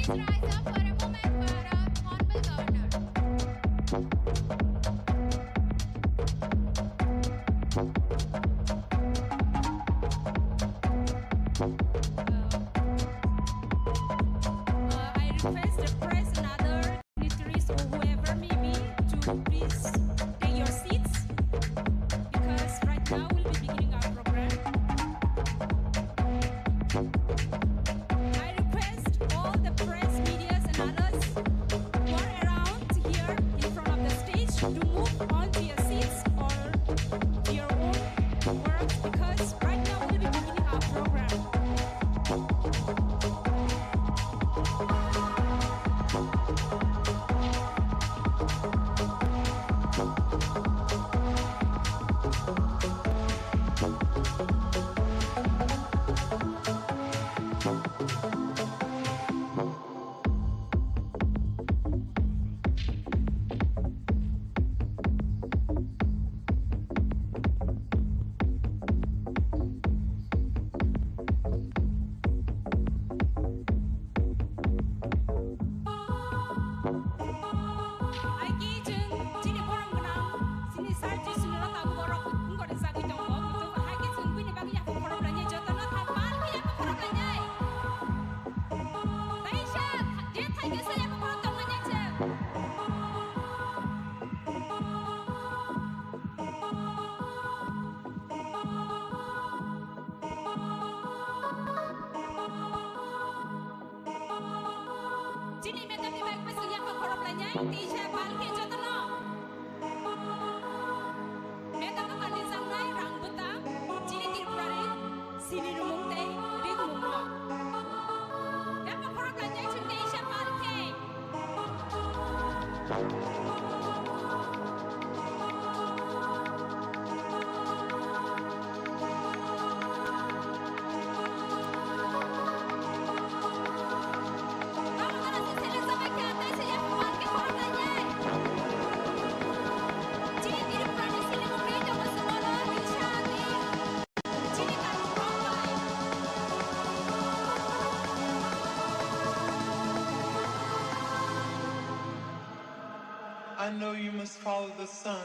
rise up for a moment for our Honorable Governor. I request the press and other dignitaries or whoever may be to please take your seats because right now we'll be beginning our program. I request all the press, medias and others who are around here in front of the stage to move on to your seats or to your own work because right now we'll be beginning our program. I know you must follow the sun.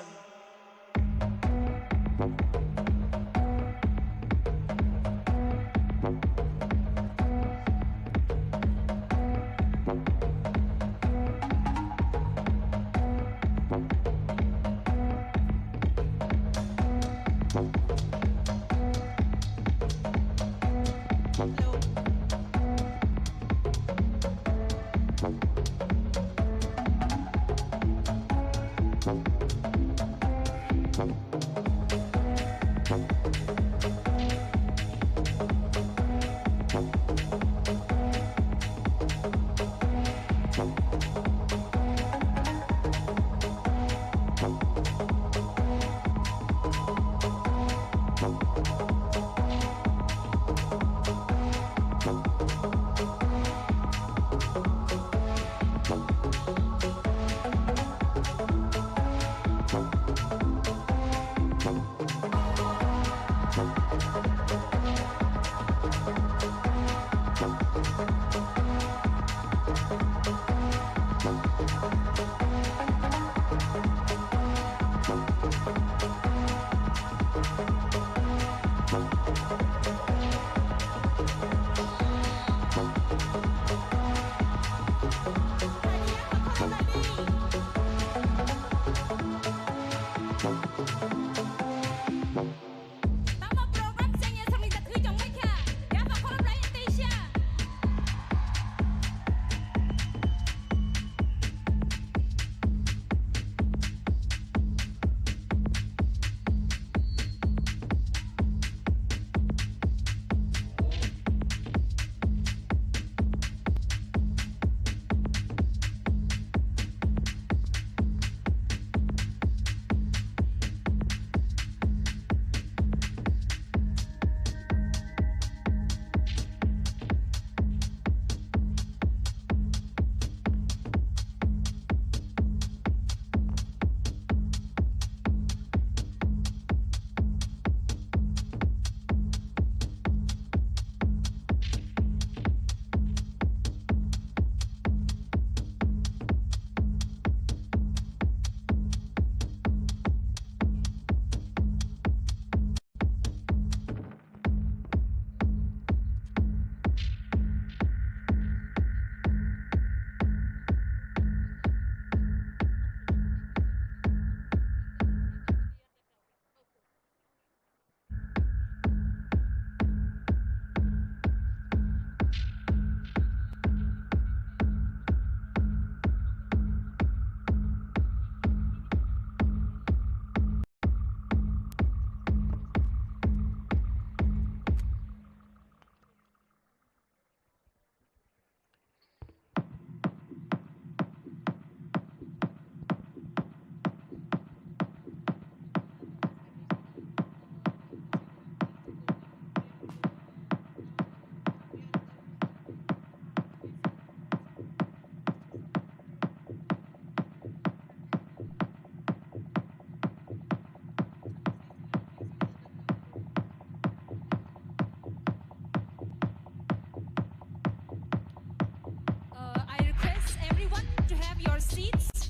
seats.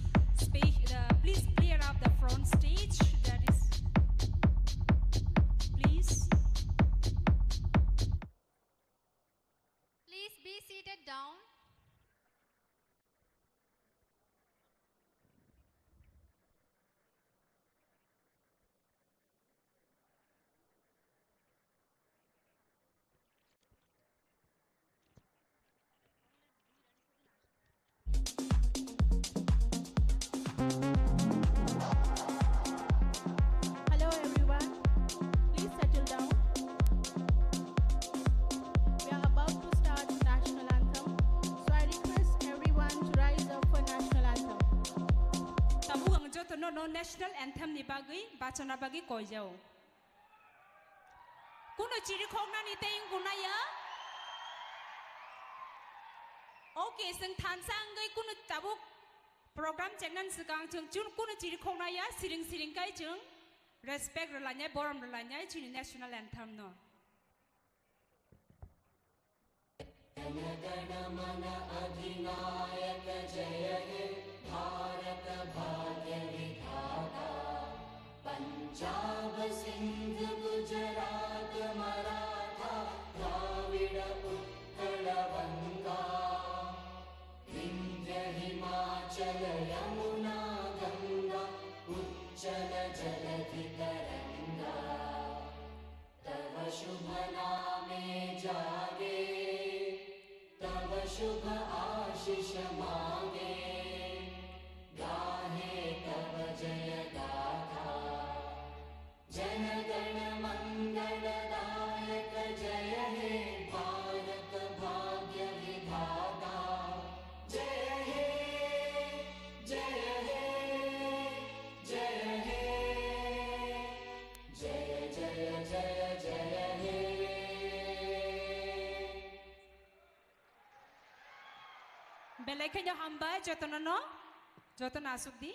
Please clear up the front stage. That is, please. Please be seated down. Hello everyone, please settle down. We are about to start the national anthem, so I request everyone to rise up for national anthem. Tabu ang joto no national anthem ni bagay, bachana bagay koi jao. Kuno chiri khogna ni tayong kunaya. Okay, sing thansang gay kuno tabu program channel sekarang jung kuno chiri khogna ya siring kai jung respect relanya boram relanya chiri national anthem no. Punjab Sindh Gujarat Maratha Dravid Utkal बंगा विंध्य हिमाचल यमुना गंगा उच्चल जलधि तरंगा तव शुभ नामे जागे तव शुभ आशीष मांगे गाहे तव जय गाथा जन गण मंगल दायक जय हे भारत भाग्य विधाता जय हे जय हे जय हे जय जय जय जय हे Belai kanya hamba jotono no jotono asuk di.